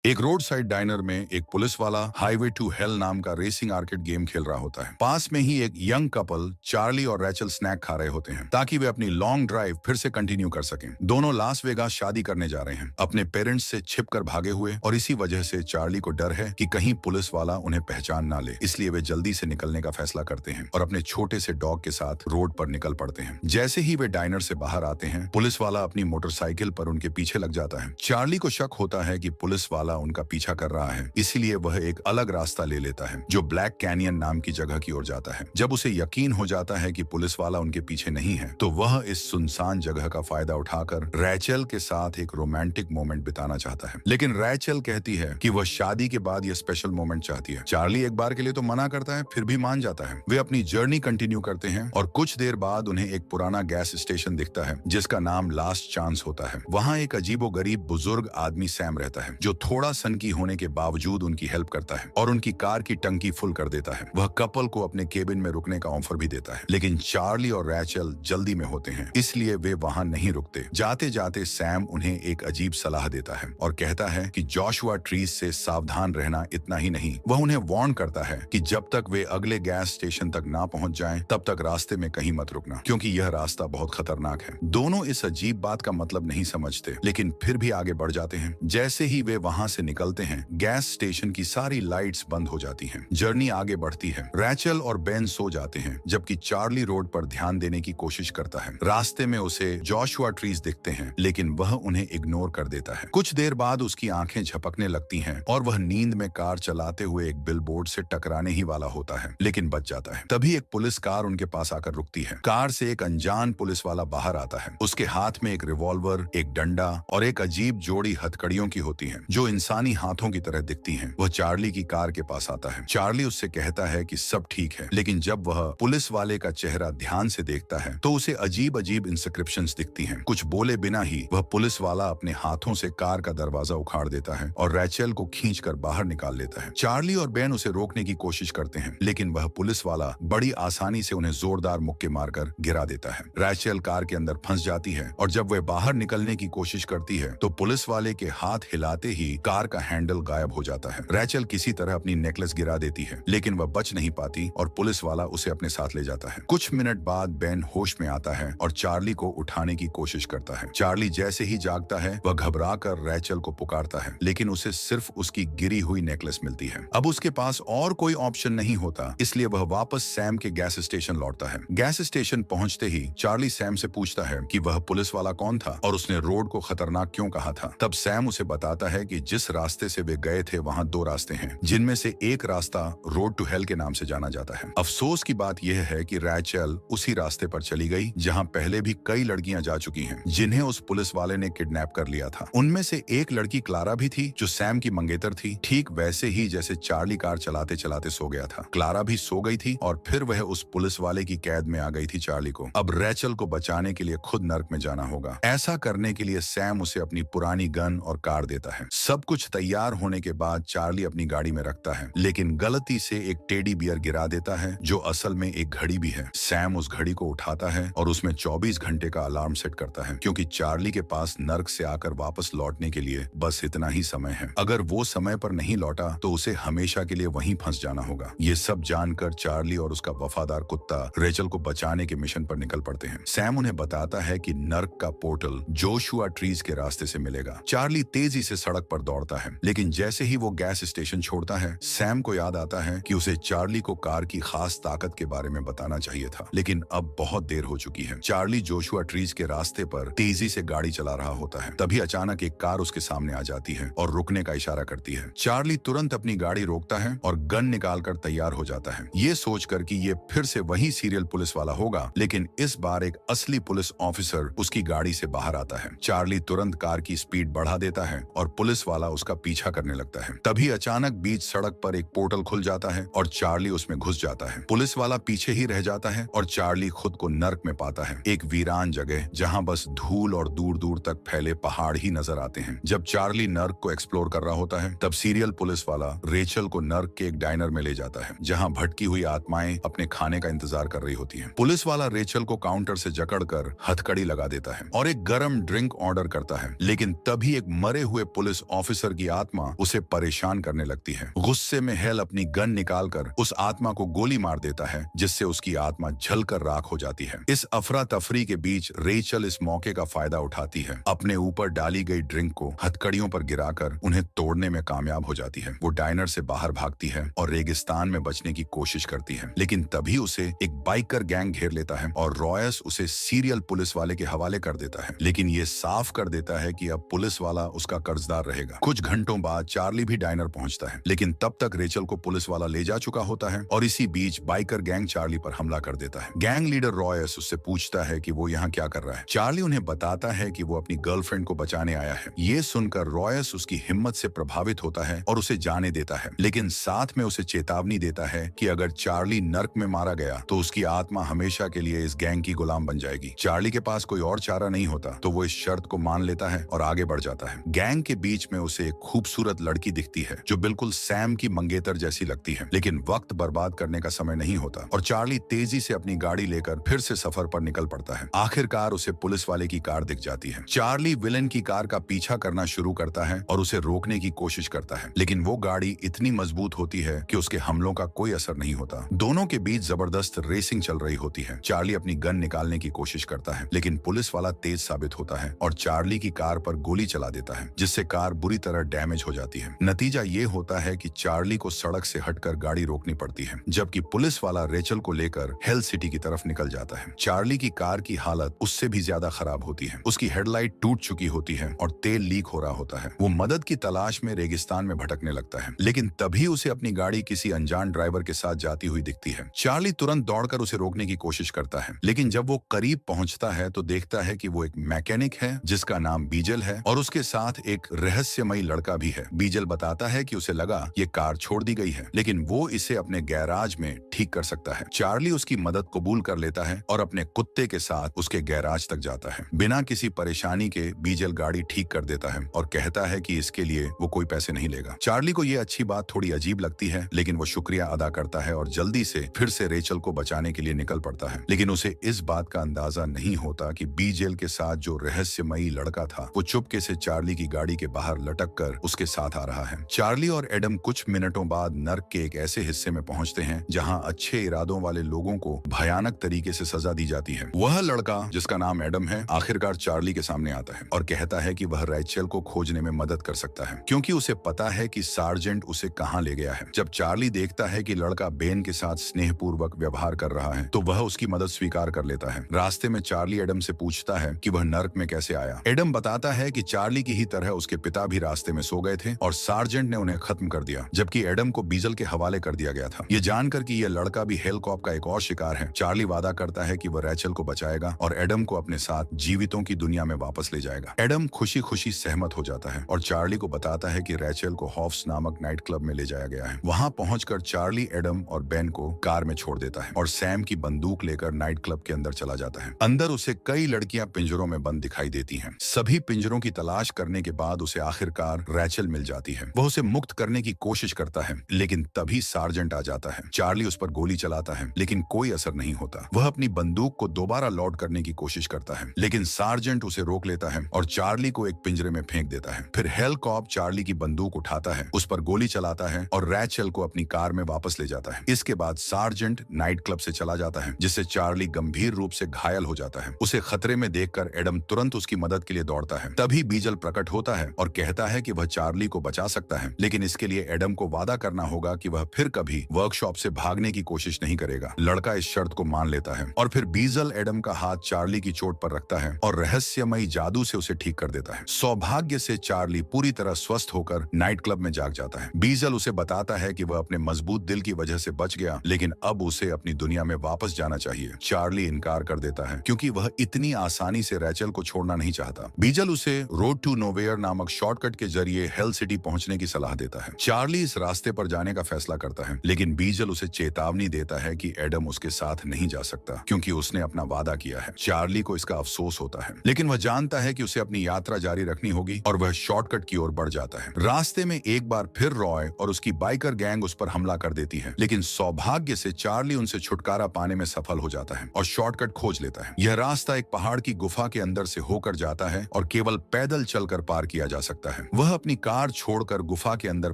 एक road side dinar में एक पुलिस वाला हाईवे टू हेल नाम का रेसिंग आर्केड गेम खेल रहा होता है। पास में ही एक यंग कपल चार्ली और रैचल स्नैक खा रहे होते हैं ताकि वे अपनी लॉन्ग ड्राइव फिर से कंटिन्यू कर सकें। दोनों लास वेगास शादी करने जा रहे हैं, अपने पेरेंट्स से छिपकर भागे हुए, और इसी वजह से चार्ली को डर है कि कहीं पुलिस वाला उन्हें पहचान ना ले। इसलिए वे जल्दी से निकलने का फैसला करते हैं और अपने छोटे से डॉग के साथ रोड पर निकल पड़ते हैं। जैसे ही वे डाइनर से बाहर आते हैं, पुलिस वाला अपनी मोटरसाइकिल पर उनके पीछे लग जाता है। चार्ली को शक होता है कि पुलिस वाला उनका पीछा कर रहा है, इसीलिए वह एक अलग रास्ता ले लेता है जो ब्लैक कैनियन नाम की जगह की ओर जाता है। जब उसे यकीन हो जाता है कि पुलिस वाला उनके पीछे नहीं है, तो वह इस सुनसान जगह का फायदा उठाकर रैचल के साथ एक रोमांटिक मोमेंट बिताना चाहता है। लेकिन रैचल कहती है कि वह शादी के बाद यह स्पेशल मोमेंट चाहती है। चार्ली एक बार के लिए तो मना करता है, फिर भी मान जाता है। वे अपनी जर्नी कंटिन्यू करते हैं और कुछ देर बाद उन्हें एक पुराना गैस स्टेशन दिखता है जिसका नाम लास्ट चांस होता है। वहां एक अजीबोगरीब बुजुर्ग आदमी सैम रहता है जो थोड़ा सनकी होने के बावजूद उनकी हेल्प करता है और उनकी कार की टंकी फुल कर देता है। वह कपल को अपने केबिन में रुकने का ऑफर भी देता है, लेकिन चार्ली और रैचल जल्दी में होते हैं, इसलिए वे वहां नहीं रुकते। जाते जाते सैम उन्हें एक अजीब सलाह देता है और कहता है कि जोशुआ ट्रीज से सावधान रहना। इतना ही नहीं, वह उन्हें वार्न करता है कि जब तक वे अगले गैस स्टेशन तक ना पहुंच जाएं, तब तक रास्ते में कहीं मत रुकना, क्योंकि यह रास्ता बहुत खतरनाक है। दोनों इस अजीब बात का मतलब नहीं समझते, लेकिन फिर भी आगे बढ़ जाते हैं। जैसे ही वे वहां से निकलते हैं, गैस स्टेशन की सारी लाइट्स बंद हो जाती हैं। जर्नी आगे बढ़ती है। रैचल और बेन सो जाते हैं, जबकि चार्ली रोड पर ध्यान देने की कोशिश करता है। रास्ते में उसे जोशुआ ट्रीज दिखते हैं, लेकिन वह उन्हें इग्नोर कर देता है। कुछ देर बाद उसकी आंखें झपकने लगती हैं और वह नींद में कार चलाते हुए एक बिलबोर्ड से टकराने ही वाला होता है, लेकिन बच जाता है। तभी एक पुलिस कार उनके पास आकर रुकती है। कार से एक अनजान पुलिस वाला बाहर आता है। उसके हाथ में एक रिवॉल्वर, एक डंडा और एक अजीब जोड़ी हथकड़ियों की होती है जो इंसानी हाथों की तरह दिखती हैं। वह चार्ली की कार के पास आता है। चार्ली उससे कहता है कि सब ठीक है, लेकिन जब वह पुलिस वाले का चेहरा ध्यान से देखता है तो उसे अजीब अजीब इंस्क्रिप्शंस दिखती हैं। कुछ बोले बिना ही वह पुलिस वाला अपने हाथों से कार का दरवाजा उखाड़ देता है और रैचल को खींचकर बाहर निकाल लेता है। चार्ली और बेन उसे रोकने की कोशिश करते हैं, लेकिन वह पुलिस वाला बड़ी आसानी से उन्हें जोरदार मुक्के मारकर गिरा देता है। रैचल कार के अंदर फंस जाती है और जब वह बाहर निकलने की कोशिश करती है तो पुलिस वाले के हाथ हिलाते ही कार का हैंडल गायब हो जाता है। रैचल किसी तरह अपनी नेकलेस गिरा देती है, लेकिन वह बच नहीं पाती और पुलिस वाला उसे अपने साथ ले जाता है। कुछ मिनट बाद बेन होश में आता है और चार्ली को उठाने की कोशिश करता है। चार्ली जैसे ही जागता है, वह घबराकर रैचल को पुकारता है, लेकिन उसे सिर्फ उसकी गिरी हुई नेकलेस मिलती है। अब उसके पास और कोई ऑप्शन नहीं होता, इसलिए वह वापस सैम के गैस स्टेशन लौटता है। गैस स्टेशन पहुंचते ही चार्ली सैम से पूछता है कि वह पुलिस वाला कौन था और उसने रोड को खतरनाक क्यों कहा था। तब सैम उसे बताता है कि जिस रास्ते से वे गए थे वहां दो रास्ते हैं, जिनमें से एक रास्ता रोड टू हेल के नाम से जाना जाता है। अफसोस की बात यह है कि रैचल उसी रास्ते पर चली गई जहां पहले भी कई लड़कियां जा चुकी हैं, जिन्हें उस पुलिस वाले ने किडनैप कर लिया था। उनमें से एक लड़की क्लारा भी थी, जो सैम की मंगेतर थी, ठीक वैसे ही जैसे चार्ली कार चलाते चलाते सो गया था। क्लारा भी सो गई थी और फिर वह उस पुलिस वाले की कैद में आ गई थी चार्ली को। अब रैचल को बचाने के लिए खुद नर्क में जाना होगा। ऐसा करने के लिए सैम उसे अपनी पुरानी गन और कार देता है। सब कुछ तैयार होने के बाद चार्ली अपनी गाड़ी में रखता है, लेकिन गलती से एक टेडी बियर गिरा देता है जो असल में एक घड़ी भी है। सैम उस घड़ी को उठाता है और उसमें 24 घंटे का अलार्म सेट करता है, क्योंकि चार्ली के पास नर्क से आकर वापस लौटने के लिए बस इतना ही समय है। अगर वो समय पर नहीं लौटा तो उसे हमेशा के लिए वहीं फंस जाना होगा। ये सब जानकर चार्ली और उसका वफादार कुत्ता रेचल को बचाने के मिशन पर निकल पड़ते हैं। सैम उन्हें बताता है कि नर्क का पोर्टल जोशुआ ट्रीज के रास्ते से मिलेगा। चार्ली तेजी से सड़क पर दौड़ता है, लेकिन जैसे ही वो गैस स्टेशन छोड़ता है, सैम को याद आता है कि उसे चार्ली को कार की खास ताकत के बारे में बताना चाहिए था, लेकिन अब बहुत देर हो चुकी है। चार्ली जोशुआ ट्रीज के रास्ते पर तेजी से गाड़ी चला रहा होता है। तभी अचानक एक कार उसके सामने आ जाती है और रुकने का इशारा करती है। चार्ली तुरंत अपनी गाड़ी रोकता है और गन निकालकर तैयार हो जाता है, ये सोचकर कि ये फिर से वही सीरियल पुलिस वाला होगा, लेकिन इस बार एक असली पुलिस ऑफिसर उसकी गाड़ी से बाहर आता है। चार्ली तुरंत कार की स्पीड बढ़ा देता है और पुलिस वाला उसका पीछा करने लगता है। तभी अचानक बीच सड़क पर एक पोर्टल खुल जाता है और चार्ली उसमें घुस जाता है। पुलिस वाला पीछे ही रह जाता है और चार्ली खुद को नर्क में पाता है, एक वीरान जगह जहां बस धूल और दूर दूर तक फैले पहाड़ ही नजर आते हैं। जब चार्ली नर्क को एक्सप्लोर कर रहा होता है, तब सीरियल पुलिस वाला रेचल को नर्क के एक डाइनर में ले जाता है, जहां भटकी हुई आत्माएं अपने खाने का इंतजार कर रही होती हैं। पुलिस वाला रेचल को काउंटर से जकड़कर हथकड़ी लगा देता है और एक गर्म ड्रिंक ऑर्डर करता है, लेकिन तभी एक मरे हुए पुलिस ऑफिसर की आत्मा उसे परेशान करने लगती है। गुस्से में हेल अपनी गन निकालकर उस आत्मा को गोली मार देता है, जिससे उसकी आत्मा जलकर राख हो जाती है। इस अफरा तफरी के बीच रेचल इस मौके का फायदा उठाती है। अपने ऊपर डाली गई ड्रिंक को हथकड़ियों पर गिराकर उन्हें तोड़ने में कामयाब हो जाती है। वो डायनर से बाहर भागती है और रेगिस्तान में बचने की कोशिश करती है, लेकिन तभी उसे एक बाइकर गैंग घेर लेता है और रॉयस उसे सीरियल पुलिस वाले के हवाले कर देता है। लेकिन ये साफ कर देता है कि अब पुलिस वाला उसका कर्जदार रहेगा। कुछ घंटों बाद चार्ली भी डायनर पहुंचता है, लेकिन तब तक रेचल को पुलिस वाला ले जा चुका होता है और इसी बीच बाइकर गैंग चार्ली पर हमला कर देता है। गैंग लीडर रॉयस उससे पूछता है कि वो यहाँ क्या कर रहा है। चार्ली उन्हें बताता है कि वो अपनी गर्लफ्रेंड को बचाने आया है। ये सुनकर रॉयस उसकी हिम्मत से प्रभावित होता है और उसे जाने देता है, लेकिन साथ में उसे चेतावनी देता है कि अगर चार्ली नर्क में मारा गया तो उसकी आत्मा हमेशा के लिए इस गैंग की गुलाम बन जाएगी। चार्ली के पास कोई और चारा नहीं होता, तो वो इस शर्त को मान लेता है और आगे बढ़ जाता है। गैंग के बीच में उसे एक खूबसूरत लड़की दिखती है जो बिल्कुल सैम की मंगेतर जैसी लगती है, लेकिन वक्त बर्बाद करने का समय नहीं होता और चार्ली तेजी से अपनी गाड़ी लेकर फिर से सफर पर निकल पड़ता है। आखिरकार उसे पुलिस वाले की कार दिख जाती है। चार्ली विलेन की कार का पीछा करना शुरू करता है और उसे रोकने की कोशिश करता है, लेकिन वो गाड़ी इतनी मजबूत होती है कि उसके हमलों का कोई असर नहीं होता। दोनों के बीच जबरदस्त रेसिंग चल रही होती है। चार्ली अपनी गन निकालने की कोशिश करता है, लेकिन पुलिस वाला तेज साबित होता है और चार्ली की कार पर गोली चला देता है, जिससे कार बुरी तरह डैमेज हो जाती है। नतीजा ये होता है कि चार्ली को सड़क से हटकर गाड़ी रोकनी पड़ती है, जबकि पुलिस वाला रेचल को लेकर हेल सिटी की तरफ निकल जाता है। चार्ली की कार की हालत उससे भी ज्यादा खराब होती है। उसकी हेडलाइट टूट चुकी होती है और तेल लीक हो रहा होता है। वो मदद की तलाश में रेगिस्तान में भटकने लगता है, लेकिन तभी उसे अपनी गाड़ी किसी अनजान ड्राइवर के साथ जाती हुई दिखती है। चार्ली तुरंत दौड़कर उसे रोकने की कोशिश करता है, लेकिन जब वो करीब पहुंचता है तो देखता है कि वो एक मैकेनिक है जिसका नाम बीजल है और उसके साथ एक रहस्यमयी लड़का भी है। बीजल बताता है कि उसे लगा ये कार छोड़ दी गई है, लेकिन वो इसे अपने गैराज में ठीक कर सकता है। चार्ली उसकी मदद कबूल कर लेता है और अपने कुत्ते के साथ उसके गैराज तक जाता है। बिना किसी परेशानी के बीजल गाड़ी ठीक कर देता है और कहता है कि इसके लिए वो कोई पैसे नहीं लेगा। चार्ली को ये अच्छी बात थोड़ी अजीब लगती है, लेकिन वो शुक्रिया अदा करता है और जल्दी से फिर से रेचल को बचाने के लिए निकल पड़ता है। लेकिन उसे इस बात का अंदाजा नहीं होता कि बीजेल के साथ जो रहस्यमयी लड़का था वो चुपके से चार्ली की गाड़ी के बाहर लटक कर उसके साथ आ रहा है। चार्ली और एडम कुछ मिनटों बाद नर्क के एक ऐसे हिस्से में पहुंचते हैं जहां अच्छे इरादों वाले लोगों को भयानक तरीके से सजा दी जाती है। वह लड़का जिसका नाम एडम है आखिरकार चार्ली के सामने आता है और कहता है कि वह रेचल को खोजने में मदद कर सकता है, क्योंकि उसे पता है कि सार्जेंट उसे कहां ले गया है। जब चार्ली देखता है कि लड़का बेन के साथ स्नेहपूर्वक व्यवहार कर रहा है तो वह उसकी मदद स्वीकार कर लेता है। रास्ते में चार्ली एडम से पूछता है कि वह नर्क में कैसे आया। एडम बताता है कि चार्ली की ही तरह उसके पिता भी रास्ते में सो गए थे और सार्जेंट ने उन्हें खत्म कर दिया, जबकि एडम को बीजल के हवाले कर दिया गया था। ये जानकर कि यह लड़का भी हेलकॉप का एक और शिकार है, चार्ली वादा करता है कि वह रेचल को बचाएगा और एडम को अपने साथ जीवितों की दुनिया में वापस ले जाएगा। एडम खुशी खुशी सहमत हो जाता है और चार्ली को बताता है कि रेचल को हॉफ्स नामक नाइट क्लब में ले जाया गया है। वहां पहुंचकर चार्ली एडम और बेन को कार में छोड़ देता है और सैम की बंदूक लेकर नाइट क्लब के अंदर चला जाता है। अंदर उसे कई लड़कियां पिंजरों में बंद दिखाई देती हैं। सभी पिंजरों की तलाश करने के बाद उसे आखिरकार रेचल मिल जाती है। वह उसे मुक्त करने की कोशिश करता है, लेकिन तभी सार्जेंट आ जाता है। चार्ली उस पर गोली चलाता है, लेकिन कोई असर नहीं होता। वह अपनी बंदूक को दोबारा लोड करने की कोशिश करता है, लेकिन सार्जेंट उसे रोक लेता है और चार्ली को एक पिंजरे में फेंक देता है। फिर हेलकॉप चार्ली की बंदूक उठाता है, उस पर गोली चलाता है और रेचल को अपनी कार में वापस ले जाता है। इसके बाद सार्जेंट नाइट क्लब से चला जाता है, जिससे चार्ली गंभीर रूप से घायल हो जाता है। उसे खतरे में देखकर एडम तुरंत उसकी मदद के लिए दौड़ता है। तभी बीजल प्रकट होता है और कहता है कि वह चार्ली को बचा सकता है, लेकिन इसके लिए एडम को वादा करना होगा कि वह फिर कभी वर्कशॉप से भागने की कोशिश नहीं करेगा। लड़का इस शर्त को मान लेता है और फिर बीजल एडम का हाथ चार्ली की चोट पर रखता है और रहस्यमयी जादू से उसे ठीक कर देता है। सौभाग्य से चार्ली पूरी तरह स्वस्थ होकर नाइट क्लब में जाग जाता है। बीजल उसे बताता है कि वह अपने मजबूत दिल की वजह से बच गया, लेकिन अब उसे अपनी दुनिया में वापस जाना चाहिए। चार्ली इनकार कर देता है क्योंकि वह इतनी आसानी से रेचल को छोड़ना नहीं चाहता। बीजल उसे रोड टू नोवेयर नामक शॉर्टकट के जरिए हेल सिटी पहुंचने की सलाह देता है। चार्ली इस रास्ते पर जाने का फैसला करता है, लेकिन बीजल उसे चेतावनी देता है कि एडम उसके साथ नहीं जा सकता क्योंकि उसने अपना वादा किया है। चार्ली को इसका अफसोस होता है, लेकिन वह जानता है कि उसे अपनी यात्रा जारी रखनी होगी और वह शॉर्टकट की ओर बढ़ जाता है। रास्ते में एक बार फिर रॉय और उसकी बाइकर गैंग उस पर हमला कर देती है, लेकिन सौभाग्य से चार्ली उनसे छुटकारा पाने में सफल हो जाता है और शॉर्टकट खोज लेता है। यह रास्ता एक पहाड़ की गुफा के अंदर से होकर जाता है और केवल पैदल चलकर पार किया जा सकता है। है। वह अपनी कार छोड़कर गुफा के अंदर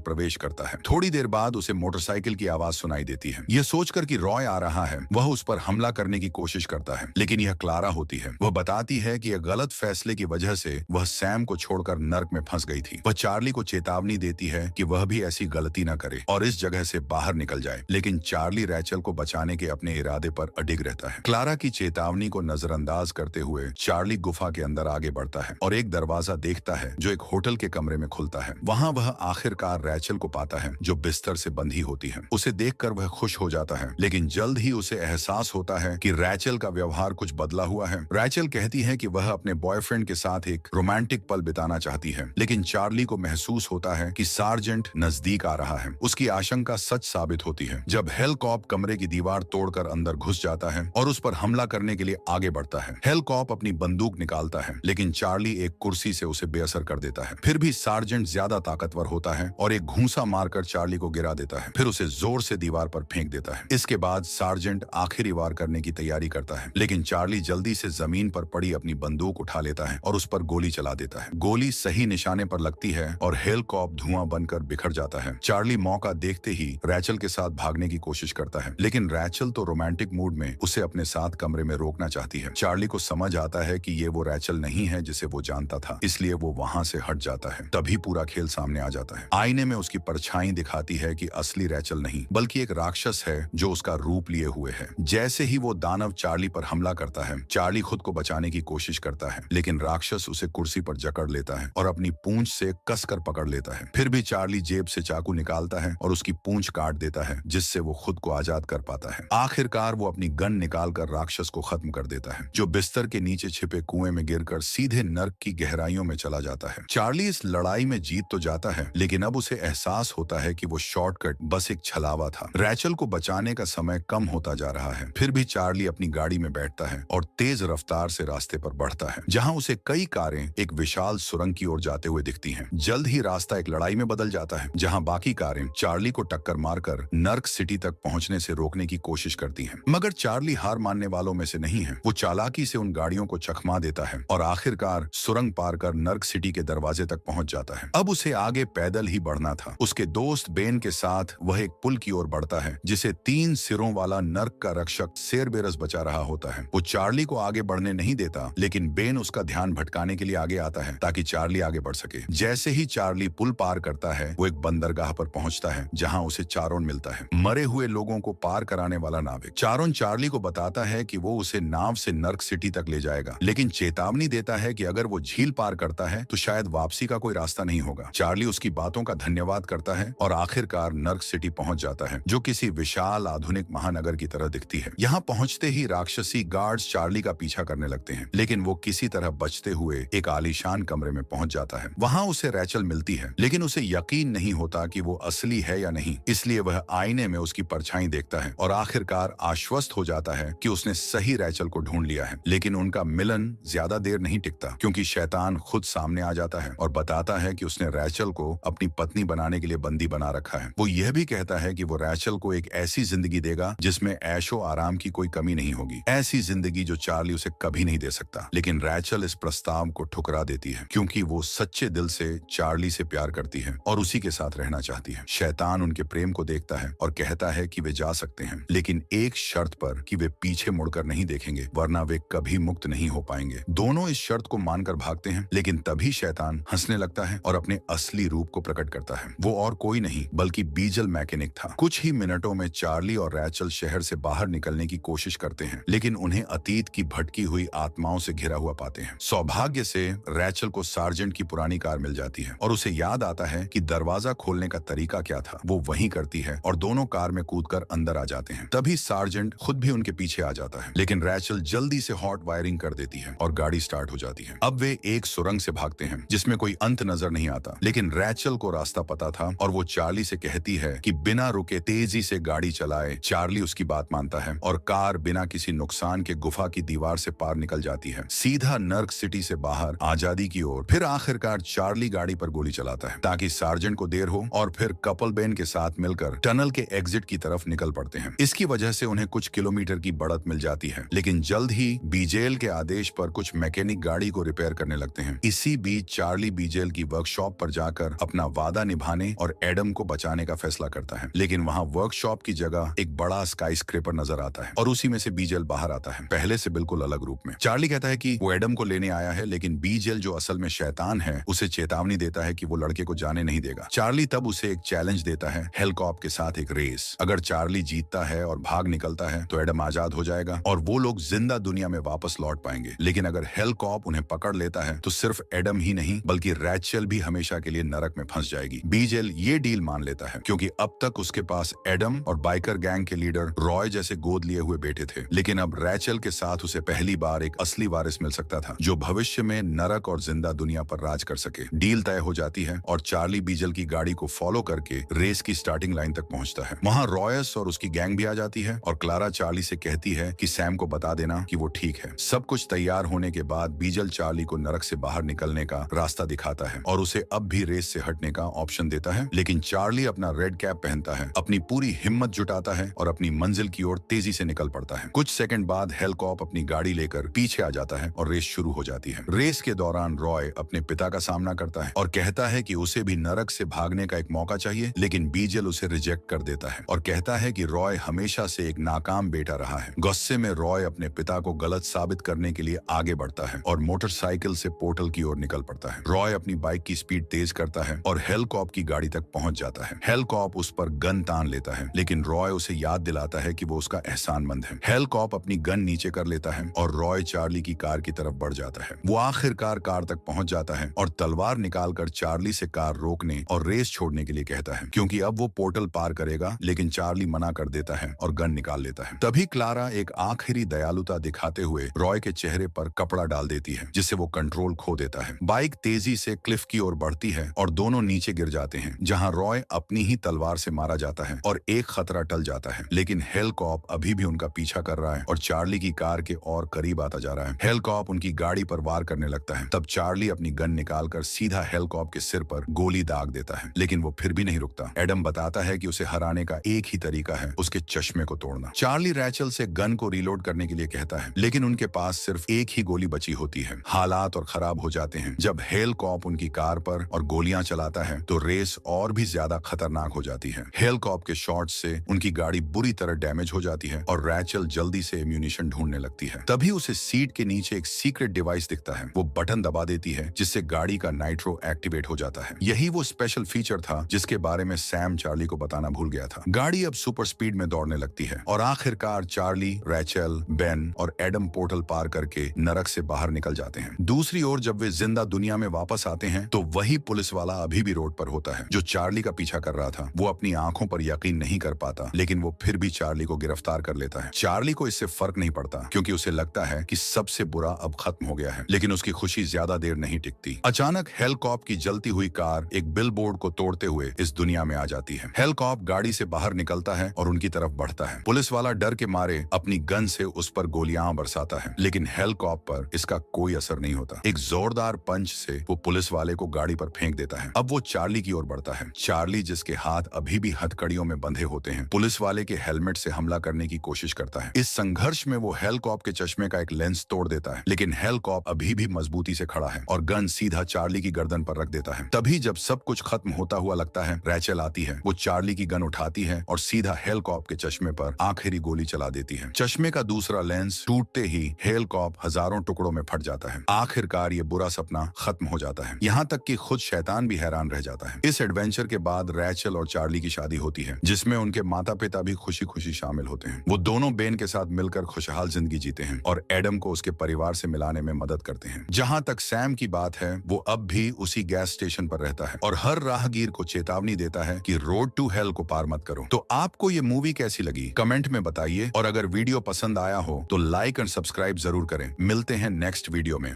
प्रवेश करता है। थोड़ी देर बाद उसे मोटरसाइकिल की आवाज सुनाई देती है। यह सोचकर कि रॉय आ रहा है, वह उस पर हमला करने की कोशिश करता है, लेकिन यह क्लारा होती है। वह बताती है कि यह गलत फैसले की वजह से वह सैम को छोड़कर नर्क में फंस गई थी। वह चार्ली को चेतावनी देती है कि वह भी ऐसी गलती न करे और इस जगह से बाहर निकल जाए, लेकिन चार्ली रैचल को बचाने के अपने इरादे पर अडिग रहता है। क्लारा की चेतावनी को नजरअंदाज करते हुए चार्ली गुफा के अंदर आगे बढ़ता है और एक दरवाजा देखता है जो एक होटल के कमरे में खुलता है। वहां वह आखिरकार रैचल को पाता है जो बिस्तर से बंधी होती है। उसे देखकर वह खुश हो जाता है, लेकिन जल्द ही उसे एहसास होता है कि रैचल का व्यवहार कुछ बदला हुआ है। रैचल कहती है कि वह अपने बॉयफ्रेंड के साथ एक रोमांटिक पल बिताना चाहती है, लेकिन चार्ली को महसूस होता है कि सार्जेंट नजदीक आ रहा है। उसकी आशंका सच साबित होती है जब हेलकॉप कमरे की दीवार तोड़कर अंदर घुस जाता है और उस पर हमला करने के लिए आगे बढ़ता है। हेलकॉप अपनी बंदूक निकालता है, लेकिन चार्ली एक कुर्सी से उसे बेअसर कर देता है। फिर भी सार्जेंट ज्यादा ताकतवर होता है और एक घूंसा मारकर चार्ली को गिरा देता है, फिर उसे जोर से दीवार पर फेंक देता है। इसके बाद सार्जेंट आखिरी वार करने की तैयारी करता है, लेकिन चार्ली जल्दी से जमीन पर पड़ी अपनी बंदूक उठा लेता है और उस पर गोली चला देता है। गोली सही निशाने पर लगती है और हेलकॉप धुआं बनकर बिखर जाता है। चार्ली मौका देखते ही रैचल के साथ भागने की कोशिश करता है, लेकिन रैचल तो रोमांटिक मूड में उसे अपने साथ कमरे में रोकना चाहती है। चार्ली को समझ आता है कि ये वो रैचल नहीं है जिसे वो जानता था, इसलिए वो वहां से हट जाता है। तभी पूरा खेल सामने आ जाता है। आईने में उसकी परछाई दिखाती है कि असली रैचल नहीं बल्कि एक राक्षस है जो उसका रूप लिए हुए है। जैसे ही वो दानव चार्ली पर हमला करता है, चार्ली खुद को बचाने की कोशिश करता है, लेकिन राक्षस उसे कुर्सी पर जकड़ लेता है और अपनी पूंछ से कसकर पकड़ लेता है। फिर भी चार्ली जेब से चाकू निकालता है और उसकी पूंछ काट देता है, जिससे वो खुद को आजाद कर पाता है। आखिरकार वो अपनी गन निकालकर राक्षस को खत्म कर देता है, जो बिस्तर के नीचे छिपे कुएं में गिरकर सीधे नर्क की गहराइयों में चला जाता है। चार्ली इस लड़ाई में जीत तो जाता है, लेकिन अब उसे एहसास होता है कि वो शॉर्टकट बस एक छलावा था। रैचल को बचाने का समय कम होता जा रहा है। फिर भी चार्ली अपनी गाड़ी में बैठता है और तेज रफ्तार से रास्ते पर बढ़ता है, जहां उसे कई कारें एक विशाल सुरंग की ओर जाते हुए दिखती हैं। जल्द ही रास्ता एक लड़ाई में बदल जाता है, जहां बाकी कारें चार्ली को टक्कर मारकर नर्क सिटी तक पहुंचने से रोकने की कोशिश करती हैं। मगर चार्ली हार मानने वालों में से नहीं है। वो चालाकी से उन गाड़ियों को चकमा देता है और आखिरकार सुरंग पार कर नर्क सिटी के दरवाजे तक पहुंच जाता है। अब उसे आगे पैदल ही बढ़ना था। उसके दोस्त बेन के साथ वह एक पुल की ओर बढ़ता है, जिसे 3 सिरों वाला नर्क का रक्षक सेरबेरस बचा रहा होता है। वो चार्ली को आगे बढ़ने नहीं देता, लेकिन बेन उसका ध्यान भटकाने के लिए आगे आता है ताकि चार्ली आगे बढ़ सके। जैसे ही चार्ली पुल पार करता है, वो एक बंदरगाह पर पहुंचता है, जहां उसे चारोन मिलता है, मरे हुए लोगों को पार कराने वाला नाविक। चारोन चार्ली को बताता है कि वो उसे नाव से नर्क सिटी तक ले जाएगा, लेकिन चेतावनी देता है कि अगर वो झील पार करता है तो शायद वापसी का कोई रास्ता नहीं होगा। चार्ली उसकी बातों का धन्यवाद करता है और आखिरकार नर्क सिटी पहुंच जाता है, जो किसी विशाल आधुनिक महानगर की तरह दिखती है। यहाँ पहुंचते ही राक्षसी गार्ड्स चार्ली का पीछा करने लगते हैं, लेकिन वो किसी तरह बचते हुए एक आलीशान कमरे में पहुंच जाता है। वहां उसे रैचल मिलती है, लेकिन उसे यकीन नहीं होता कि वो असली है या नहीं, इसलिए वह आईने में उसकी परछाई देखता है और आखिरकार आश्वस्त हो जाता है कि उसने सही रैचल को ढूंढ लिया है। लेकिन उनका मिलन ज्यादा देर नहीं टिकता, क्योंकि शैतान खुद सामने आ जाता है और बताता है कि उसने रैचल को अपनी पत्नी बनाने के लिए बंदी बना रखा है। वो यह भी कहता है कि वो रैचल को एक ऐसी जिंदगी देगा जिसमें ऐशो आराम की कोई कमी नहीं होगी, ऐसी जिंदगी जो चार्ली उसे कभी नहीं दे सकता। लेकिन रैचल इस प्रस्ताव को ठुकरा देती है, क्योंकि वो सच्चे दिल से चार्ली से प्यार करती है और उसी के साथ रहना चाहती है। शैतान उनके प्रेम को देखता है और कहता है कि वे जा सकते हैं, लेकिन एक शर्त पर कि वे पीछे मुड़कर नहीं देखेंगे, वरना वे कभी मुक्त नहीं हो पाएंगे। दोनों इस शर्त को मानकर भागते हैं, लेकिन तभी शैतान हंसने लगता है और अपने असली रूप को प्रकट करता है। वो और कोई नहीं बल्कि बीजल मैकेनिक था। कुछ ही मिनटों में चार्ली और रैचल शहर से बाहर निकलने की कोशिश करते हैं, लेकिन उन्हें अतीत की भटकी हुई आत्माओं से घिरा हुआ पाते हैं। सौभाग्य से रैचल को सार्जेंट की पुरानी कार मिल जाती है और उसे याद आता है कि दरवाजा खोलने का तरीका क्या था। वो वही करती है और दोनों कार में कूदकर अंदर आ जाते हैं। तभी सार्जेंट खुद भी उनके पीछे आ जाता है, लेकिन रैचल जल्दी से हॉट वायरिंग कर देती है और गाड़ी स्टार्ट हो जाती है। अब वे एक सुरंग से भागते हैं जिसमें कोई अंत नजर नहीं आता, लेकिन रैचल को रास्ता पता था और वो चार्ली से कहती है कि बिना रुके तेजी से गाड़ी चलाए। चार्ली उसकी बात मानता है और कार बिना किसी नुकसान के गुफा की दीवार से पार निकल जाती है, सीधा नर्क सिटी से बाहर आजादी की ओर। फिर आखिरकार चार्ली गाड़ी पर गोली चलाता है ताकि सार्जेंट को देर हो और फिर कपल बेन के साथ मिलकर टनल के एग्जिट की तरफ निकल पड़ते हैं। इसकी वजह से उन्हें कुछ किलोमीटर की बढ़त मिल जाती है, लेकिन जल्द ही बीजेल के आदेश पर कुछ मैकेनिक गाड़ी को रिपेयर करने लगते हैं। इसी बीच चार्ली बीजेल बीजेल की वर्कशॉप पर जाकर अपना वादा निभाने और एडम को बचाने का फैसला करता है। लेकिन वहाँ वर्कशॉप की जगह एक बड़ा स्काई स्क्रेपर नजर आता है और उसी में से बीजेल बाहर आता है, पहले से बिल्कुल अलग रूप में। चार्ली कहता है कि वो एडम को लेने आया है, लेकिन बीजेल जो असल में शैतान है उसे चेतावनी देता है कि वो लड़के को जाने नहीं देगा। चार्ली तब उसे एक चैलेंज देता है, हेलकॉप के साथ एक रेस। अगर चार्ली जीतता है और भाग निकलता है तो एडम आजाद हो जाएगा और वो लोग जिंदा दुनिया में वापस लौट पाएंगे। लेकिन अगर हेलकॉप उन्हें पकड़ लेता है तो सिर्फ एडम ही नहीं बल्कि रैचल भी हमेशा के लिए नरक में फंस जाएगी। बीजेल ये डील मान लेता है क्योंकि अब तक उसके पास एडम और बाइकर गैंग के लीडर रॉय जैसे गोद लिए हुए बेटे थे, लेकिन अब रैचल के साथ उसे पहली बार एक असली वारिस मिल सकता था जो भविष्य में नरक और जिंदा दुनिया पर राज कर सके। डील तय हो जाती है और चार्ली बीजेल की गाड़ी को फॉलो करके रेस की स्टार्टिंग लाइन तक पहुंचता है। वहां रॉयस और उसकी गैंग भी आ जाती है और क्लारा चार्ली से कहती है कि सैम को बता देना कि वो ठीक है। सब कुछ तैयार होने के बाद बीजेल चार्ली को नरक से बाहर निकलने का रास्ता दिखाता है और उसे अब भी रेस से हटने का ऑप्शन देता है, लेकिन चार्ली अपना रेड कैप पहनता है, अपनी पूरी हिम्मत जुटाता है और अपनी मंजिल की ओर तेजी से निकल पड़ता है। कुछ सेकंड बाद हेलकॉप अपनी गाड़ी लेकर पीछे आ जाता है और रेस शुरू हो जाती है। रेस के दौरान रॉय अपने पिता का सामना करता है और कहता है कि उसे भी नरक से भागने का एक मौका चाहिए, लेकिन बीजेल उसे रिजेक्ट कर देता है और कहता है कि रॉय हमेशा से एक नाकाम बेटा रहा है। गुस्से में रॉय अपने पिता को गलत साबित करने के लिए आगे बढ़ता है और मोटरसाइकिल से पोर्टल की ओर निकल पड़ता है। रॉय अपनी बाइक की स्पीड तेज करता है और हेलकॉप की गाड़ी तक पहुंच जाता है। हेलकॉप उस पर गन तान लेता है, लेकिन रॉय उसे याद दिलाता है कि वो उसका एहसानमंद है। हेलकॉप अपनी गन नीचे कर लेता है और रॉय चार्ली की कार की तरफ बढ़ जाता है। वो आखिरकार कार तक पहुंच जाता है और तलवार निकालकर चार्ली से कार रोकने और रेस छोड़ने के लिए कहता है क्योंकि अब वो पोर्टल पार करेगा, लेकिन चार्ली मना कर देता है और गन निकाल लेता है। तभी क्लारा एक आखिरी दयालुता दिखाते हुए रॉय के चेहरे पर कपड़ा डाल देती है जिससे वो कंट्रोल खो देता है। बाइक तेजी से क्लिफ की ओर बढ़ती है और दोनों नीचे गिर जाते हैं, जहां रॉय अपनी ही तलवार से मारा जाता है और एक खतरा टल जाता है। लेकिन हेलकॉप अभी भी उनका पीछा कर रहा है और चार्ली की कार के और करीब आता जा रहा है। हेलकॉप उनकी गाड़ी पर वार करने लगता है। तब चार्ली अपनी गन निकालकर सीधा हेलकॉप के सिर पर गोली दाग देता है, लेकिन वो फिर भी नहीं रुकता। एडम बताता है कि उसे हराने का एक ही तरीका है, उसके चश्मे को तोड़ना। चार्ली रैचल से गन को रीलोड करने के लिए कहता है, लेकिन उनके पास सिर्फ एक ही गोली बची होती है। हालात और खराब हो जाते हैं जब हेलकॉप उनकी कार पर और गोलियां चलाता है तो रेस और भी ज्यादा खतरनाक हो जाती है। हेलकॉप के शॉट से उनकी गाड़ी बुरी तरह डैमेज हो जाती है और रैचल जल्दी से एम्यूनिशन ढूंढने लगती है। तभी उसे सीट के नीचे एक सीक्रेट डिवाइस दिखता है। वो बटन दबा देती है जिससे गाड़ी का नाइट्रो एक्टिवेट हो जाता है। यही वो स्पेशल फीचर था जिसके बारे में सैम चार्ली को बताना भूल गया था। गाड़ी अब सुपर स्पीड में दौड़ने लगती है और आखिरकार चार्ली, रैचल, बेन और एडम पोर्टल पार करके नरक से बाहर निकल जाते हैं। दूसरी ओर जब वे जिंदा दुनिया में वापस आते हैं तो वही पुलिस वाला अभी भी रोड पर होता है जो चार्ली का पीछा कर रहा था। वो अपनी आंखों पर यकीन नहीं कर पाता, लेकिन वो फिर भी चार्ली को गिरफ्तार कर लेता है। चार्ली को इससे फर्क नहीं पड़ता क्योंकि उसे लगता है कि सबसे बुरा अब खत्म हो गया है, लेकिन उसकी खुशी ज्यादा देर नहीं टिकती। अचानक हेलकॉप की जलती हुई कार एक बिलबोर्ड को तोड़ते हुए इस दुनिया में आ जाती है। हेलकॉप गाड़ी से बाहर निकलता है और उनकी तरफ बढ़ता है। पुलिस वाला डर के मारे अपनी गन से उस पर गोलियां बरसाता है, लेकिन हेलकॉप पर इसका कोई असर नहीं होता। एक जोरदार पंच से वो पुलिस वाले को गाड़ी पर फेंक देता है। अब वो चार्ली की ओर बढ़ता है। चार्ली, जिसके हाथ अभी भी हथकड़ियों में बंधे होते हैं, पुलिस वाले के हेलमेट से हमला करने की कोशिश करता है। इस संघर्ष में वो हेलकॉप के चश्मे का एक लेंस तोड़ देता है, लेकिन हेलकॉप अभी भी मजबूती से खड़ा है और गन सीधा चार्ली की गर्दन पर रख देता है। तभी जब सब कुछ खत्म होता हुआ लगता है, रैचल आती है। वो चार्ली की गन उठाती है और सीधा हेलकॉप के चश्मे पर आखिरी गोली चला देती है। चश्मे का दूसरा लेंस टूटते ही हेलकॉप हजारों टुकड़ों में फट जाता है। आखिरकार ये बुरा सपना खत्म हो जाता है। यहाँ तक कि खुद शैतान भी हैरान रह जाता है। इस एडवेंचर के बाद रैचल और चार्ली की शादी होती है, जिसमें उनके माता पिता भी खुशी खुशी शामिल होते हैं। वो दोनों बेन के साथ मिलकर खुशहाल जिंदगी जीते हैं और एडम को उसके परिवार से मिलाने में मदद करते हैं। जहाँ तक सैम की बात है, वो अब भी उसी गैस स्टेशन पर रहता है और हर राहगीर को चेतावनी देता है कि रोड टू हेल को पार मत करो। तो आपको ये मूवी कैसी लगी कमेंट में बताइए और अगर वीडियो पसंद आया हो तो लाइक एंड सब्सक्राइब जरूर करें। मिलते हैं नेक्स्ट वीडियो में।